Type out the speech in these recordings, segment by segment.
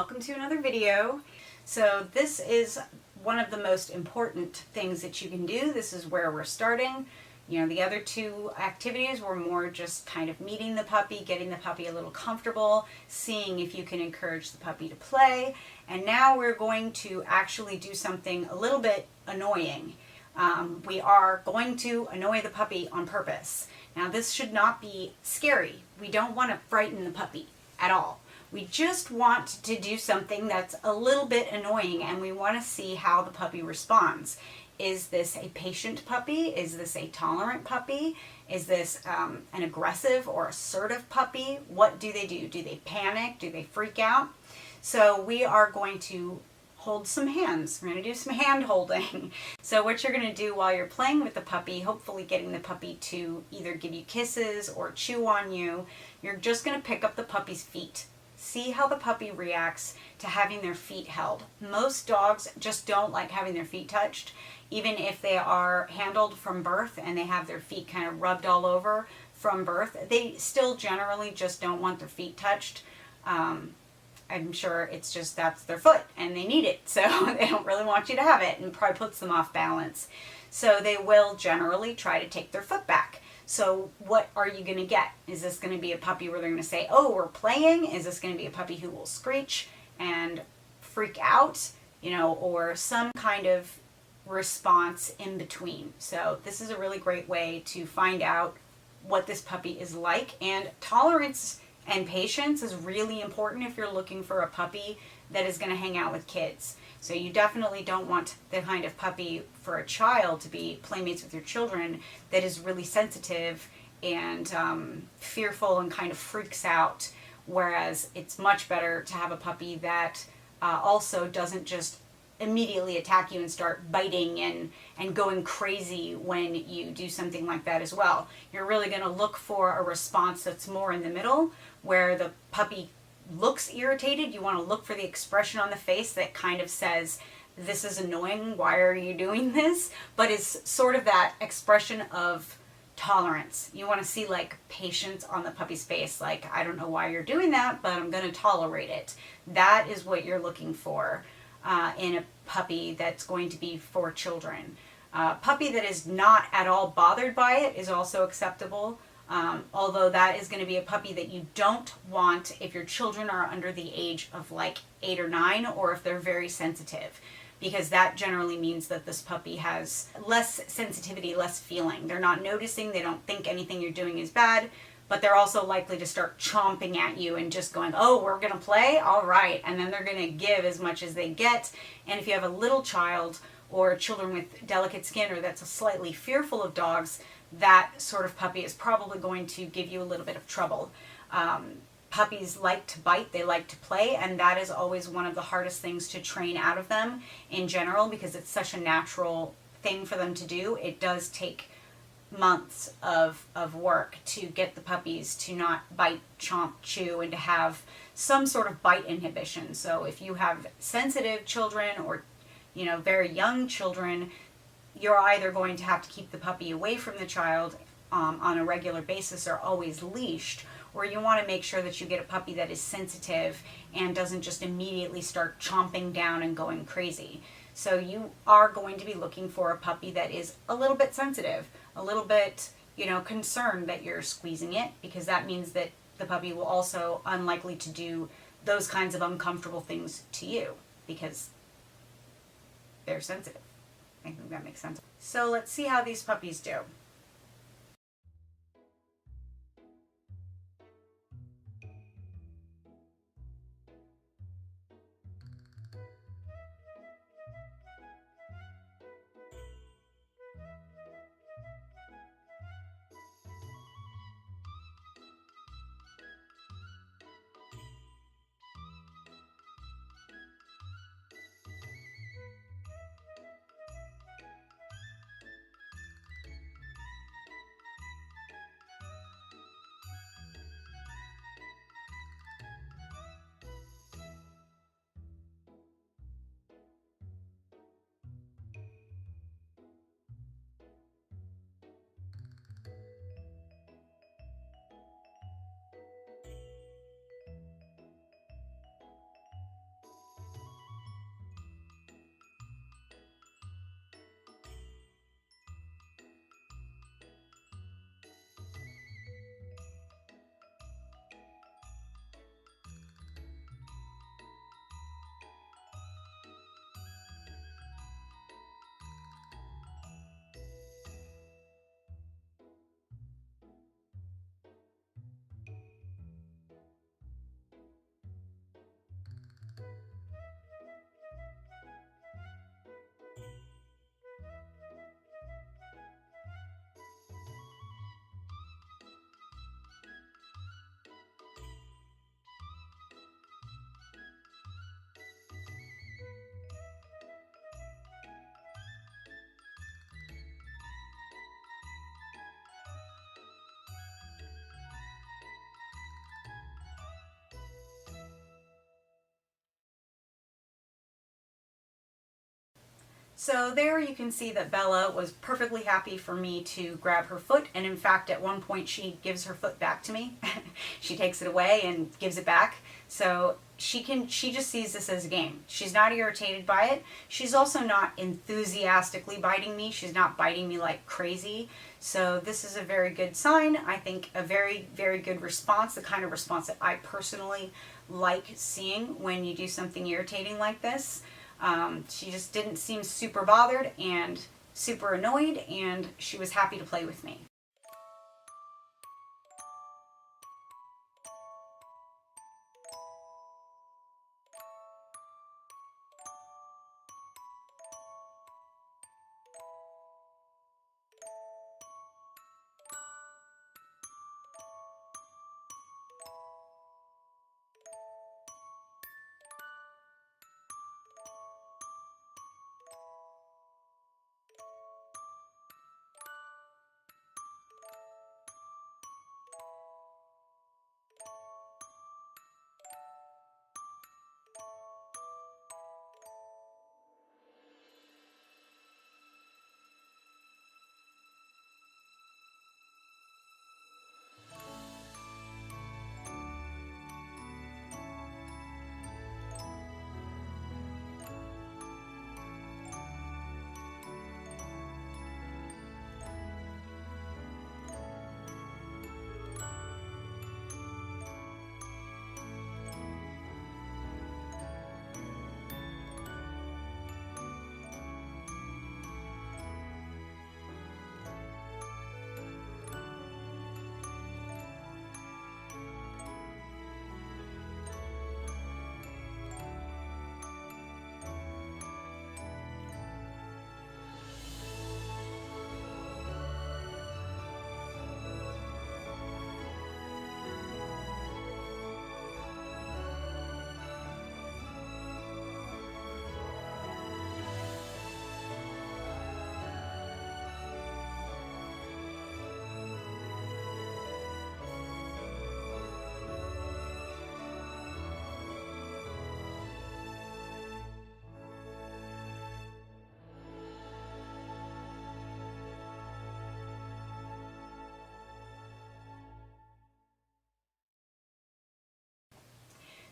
welcome to another video. So this is one of the most important things that you can do. This is where we're starting. You know, the other two activities were more just kind of meeting the puppy, getting the puppy a little comfortable, seeing if you can encourage the puppy to play. And now we're going to actually do something a little bit annoying. We are going to annoy the puppy on purpose. Now this should not be scary. We don't want to frighten the puppy at all. We just want to do something that's a little bit annoying, and we want to see how the puppy responds. Is this a patient puppy? Is this a tolerant puppy? Is this an aggressive or assertive puppy? What do they do? Do they panic? Do they freak out? So we are going to hold some hands. We're going to do some hand holding. So what you're going to do while you're playing with the puppy, hopefully getting the puppy to either give you kisses or chew on you, you're just going to pick up the puppy's feet. See how the puppy reacts to having their feet held. Most dogs just don't like having their feet touched. Even if they are handled from birth and they have their feet kind of rubbed all over from birth, they still generally just don't want their feet touched. I'm sure it's just that's their foot and they need it, so they don't really want you to have it, and probably puts them off balance. So they will generally try to take their foot back. So what are you going to get? Is this going to be a puppy where they're going to say, oh, we're playing? Is this going to be a puppy who will screech and freak out, you know, or some kind of response in between? So this is a really great way to find out what this puppy is like. And tolerance and patience is really important if you're looking for a puppy that is going to hang out with kids. So you definitely don't want the kind of puppy for a child to be playmates with your children that is really sensitive and fearful and kind of freaks out. Whereas it's much better to have a puppy that also doesn't just immediately attack you and start biting and going crazy when you do something like that as well. You're really going to look for a response that's more in the middle, where the puppy looks irritated. You want to look for the expression on the face that kind of says, this is annoying, why are you doing this? But it's sort of that expression of tolerance. You want to see like patience on the puppy's face, like, I don't know why you're doing that, but I'm going to tolerate it. That is what you're looking for in a puppy that's going to be for children. Puppy that is not at all bothered by it is also acceptable. Although that is going to be a puppy that you don't want if your children are under the age of like 8 or 9, or if they're very sensitive, because that generally means that this puppy has less sensitivity, less feeling. They're not noticing, they don't think anything you're doing is bad, but they're also likely to start chomping at you and just going, oh, we're going to play? All right. And then they're going to give as much as they get. And if you have a little child or children with delicate skin, or that's slightly fearful of dogs, that sort of puppy is probably going to give you a little bit of trouble. Puppies like to bite, they like to play, and that is always one of the hardest things to train out of them in general, because it's such a natural thing for them to do. It does take months of work to get the puppies to not bite, chomp, chew, and to have some sort of bite inhibition. So if you have sensitive children or, you know, very young children, you're either going to have to keep the puppy away from the child on a regular basis or always leashed, or you want to make sure that you get a puppy that is sensitive and doesn't just immediately start chomping down and going crazy. So you are going to be looking for a puppy that is a little bit sensitive, a little bit, you know, concerned that you're squeezing it, because that means that the puppy will also unlikely to do those kinds of uncomfortable things to you because they're sensitive. I think that makes sense. So let's see how these puppies do. So there you can see that Bella was perfectly happy for me to grab her foot, and in fact at one point she gives her foot back to me. She takes it away and gives it back. So she just sees this as a game. She's not irritated by it. She's also not enthusiastically biting me. She's not biting me like crazy. So this is a very good sign. I think a very, very good response, the kind of response that I personally like seeing when you do something irritating like this. She just didn't seem super bothered and super annoyed, and she was happy to play with me.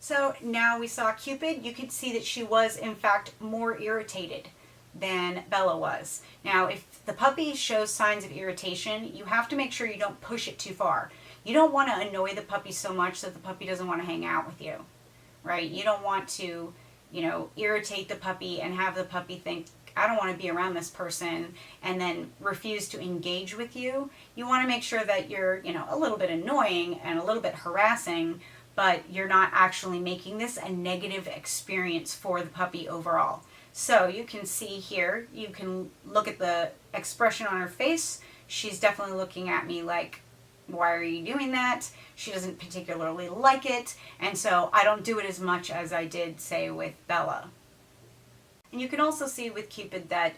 So now we saw Cupid. You could see that she was in fact more irritated than Bella was. Now if the puppy shows signs of irritation, you have to make sure you don't push it too far. You don't want to annoy the puppy so much that the puppy doesn't want to hang out with you, right? You don't want to, irritate the puppy and have the puppy think, I don't want to be around this person, and then refuse to engage with you. You want to make sure that you're, a little bit annoying and a little bit harassing, but you're not actually making this a negative experience for the puppy overall. So you can see here, you can look at the expression on her face. She's definitely looking at me like, why are you doing that? She doesn't particularly like it, and so I don't do it as much as I did, say, with Bella. And you can also see with Cupid that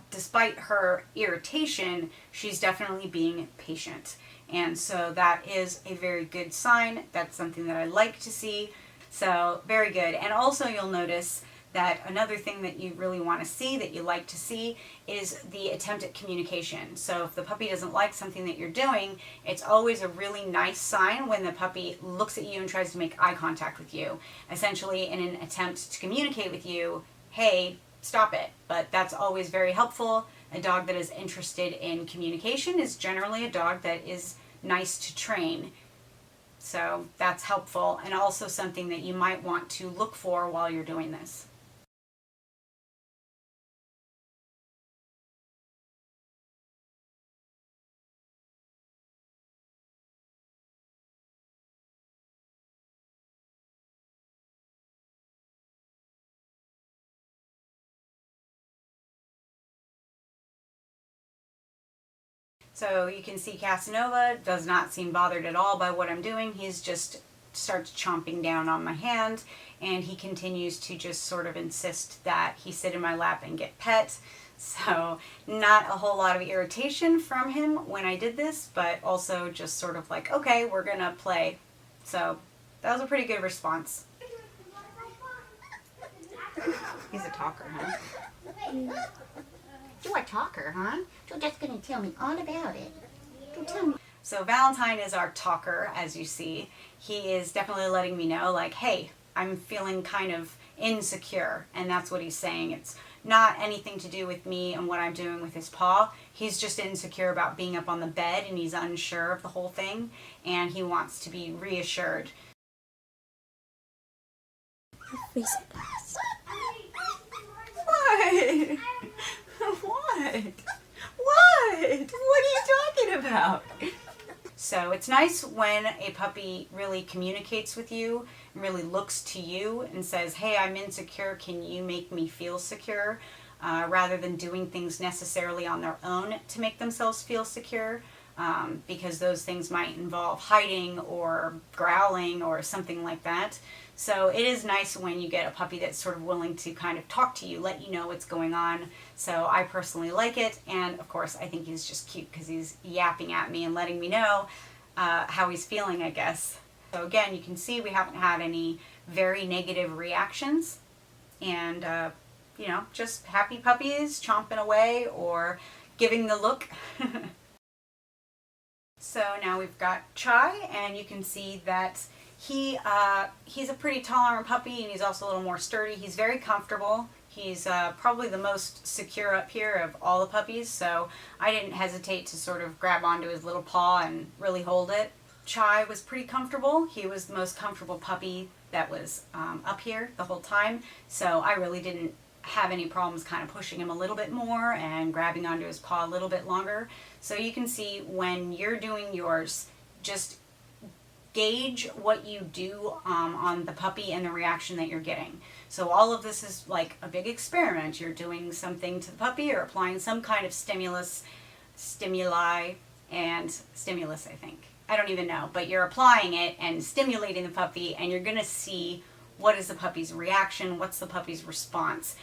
despite her irritation, she's definitely being patient. And so that is a very good sign. That's something that I like to see. So very good. And also you'll notice that another thing that you really want to see, that you like to see, is the attempt at communication. So if the puppy doesn't like something that you're doing, it's always a really nice sign when the puppy looks at you and tries to make eye contact with you, essentially in an attempt to communicate with you, hey, stop it. But that's always very helpful. A dog that is interested in communication is generally a dog that is nice to train. So that's helpful, and also something that you might want to look for while you're doing this. So you can see Casanova does not seem bothered at all by what I'm doing. He's just starts chomping down on my hand, and he continues to just sort of insist that he sit in my lap and get pet. So not a whole lot of irritation from him when I did this, but also just sort of like, okay, we're gonna play. So that was a pretty good response. He's a talker, huh? You're a talker, huh? You're just gonna tell me all about it. You tell me. So Valentine is our talker, as you see. He is definitely letting me know, like, hey, I'm feeling kind of insecure, and that's what he's saying. It's not anything to do with me and what I'm doing with his paw. He's just insecure about being up on the bed, and he's unsure of the whole thing, and he wants to be reassured. Freeze it, guys. What? What? What? What are you talking about? So it's nice when a puppy really communicates with you and really looks to you and says, hey, I'm insecure, can you make me feel secure? Rather than doing things necessarily on their own to make themselves feel secure, because those things might involve hiding or growling or something like that. So it is nice when you get a puppy that's sort of willing to kind of talk to you, let you know what's going on. So I personally like it, and of course I think he's just cute because he's yapping at me and letting me know how he's feeling, I guess. So again, you can see we haven't had any very negative reactions, and you know, just happy puppies chomping away or giving the look. So now we've got Chai, and you can see that he's a pretty tolerant puppy, and he's also a little more sturdy. He's very comfortable. He's probably the most secure up here of all the puppies, so I didn't hesitate to sort of grab onto his little paw and really hold it. Chai was pretty comfortable. He was the most comfortable puppy that was up here the whole time, so I really didn't have any problems kind of pushing him a little bit more and grabbing onto his paw a little bit longer. So you can see when you're doing yours, just gauge what you do on the puppy and the reaction that you're getting. So all of this is like a big experiment. You're doing something to the puppy or applying some kind of stimulus, I think. I don't even know, but you're applying it and stimulating the puppy, and you're gonna see what is the puppy's reaction, what's the puppy's response.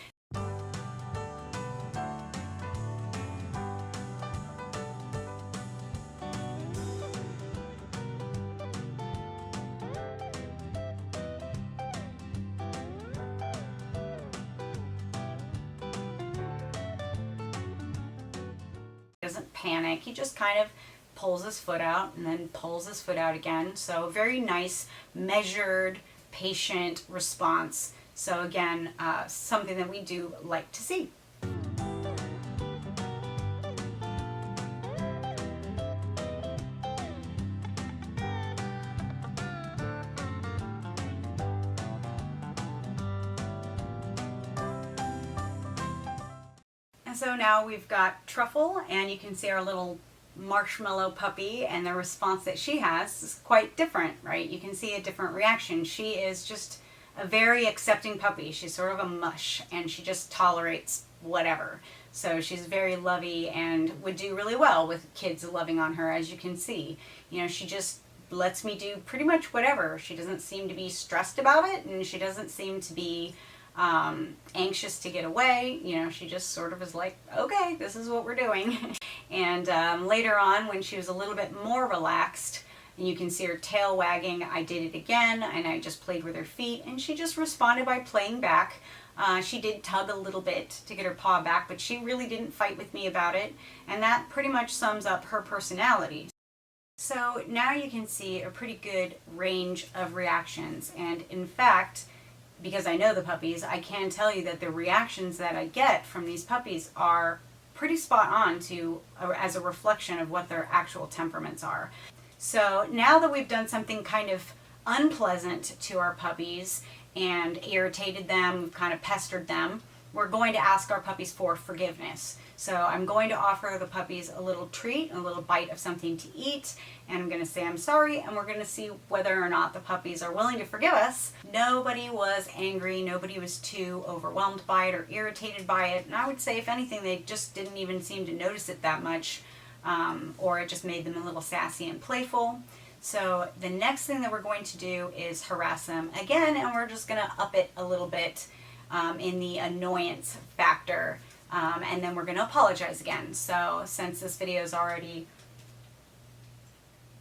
Doesn't panic, he just kind of pulls his foot out and then pulls his foot out again. So very nice, measured, patient response. So again, something that we do like to see. And so now we've got Truffle, and you can see our little marshmallow puppy, and the response that she has is quite different, right? You can see a different reaction. She is just a very accepting puppy. She's sort of a mush, and she just tolerates whatever. So she's very lovey and would do really well with kids loving on her, as you can see. You know, she just lets me do pretty much whatever. She doesn't seem to be stressed about it, and she doesn't seem to be anxious to get away. You know, she just sort of is like, okay, this is what we're doing. And later on, when she was a little bit more relaxed, and you can see her tail wagging, I did it again, and I just played with her feet, and she just responded by playing back. She did tug a little bit to get her paw back, but she really didn't fight with me about it, and that pretty much sums up her personality. So now you can see a pretty good range of reactions, and in fact, because I know the puppies, I can tell you that the reactions that I get from these puppies are pretty spot on to as a reflection of what their actual temperaments are. So now that we've done something kind of unpleasant to our puppies and irritated them, we've kind of pestered them, we're going to ask our puppies for forgiveness. So I'm going to offer the puppies a little treat, a little bite of something to eat, and I'm going to say I'm sorry, and we're going to see whether or not the puppies are willing to forgive us. Nobody was angry, nobody was too overwhelmed by it or irritated by it, and I would say if anything they just didn't even seem to notice it that much, or it just made them a little sassy and playful. So the next thing that we're going to do is harass them again, and we're just going to up it a little bit in the annoyance factor. And then we're going to apologize again. So since this video is already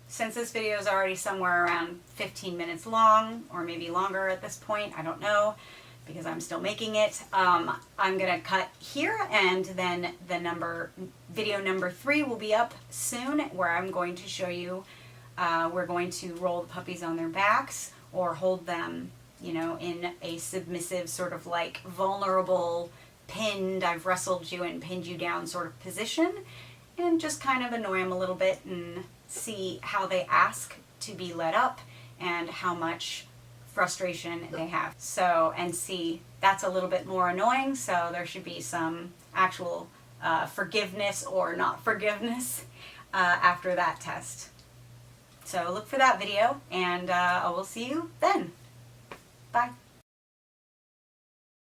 somewhere around 15 minutes long, or maybe longer at this point, I don't know, because I'm still making it. I'm gonna cut here, and then video number 3 will be up soon, where I'm going to show you, we're going to roll the puppies on their backs or hold them, you know, in a submissive sort of like vulnerable, pinned, I've wrestled you and pinned you down sort of position, and just kind of annoy them a little bit and see how they ask to be let up and how much frustration they have. So, and see, that's a little bit more annoying, so there should be some actual forgiveness or not forgiveness after that test. So look for that video, and I will see you then. Bye.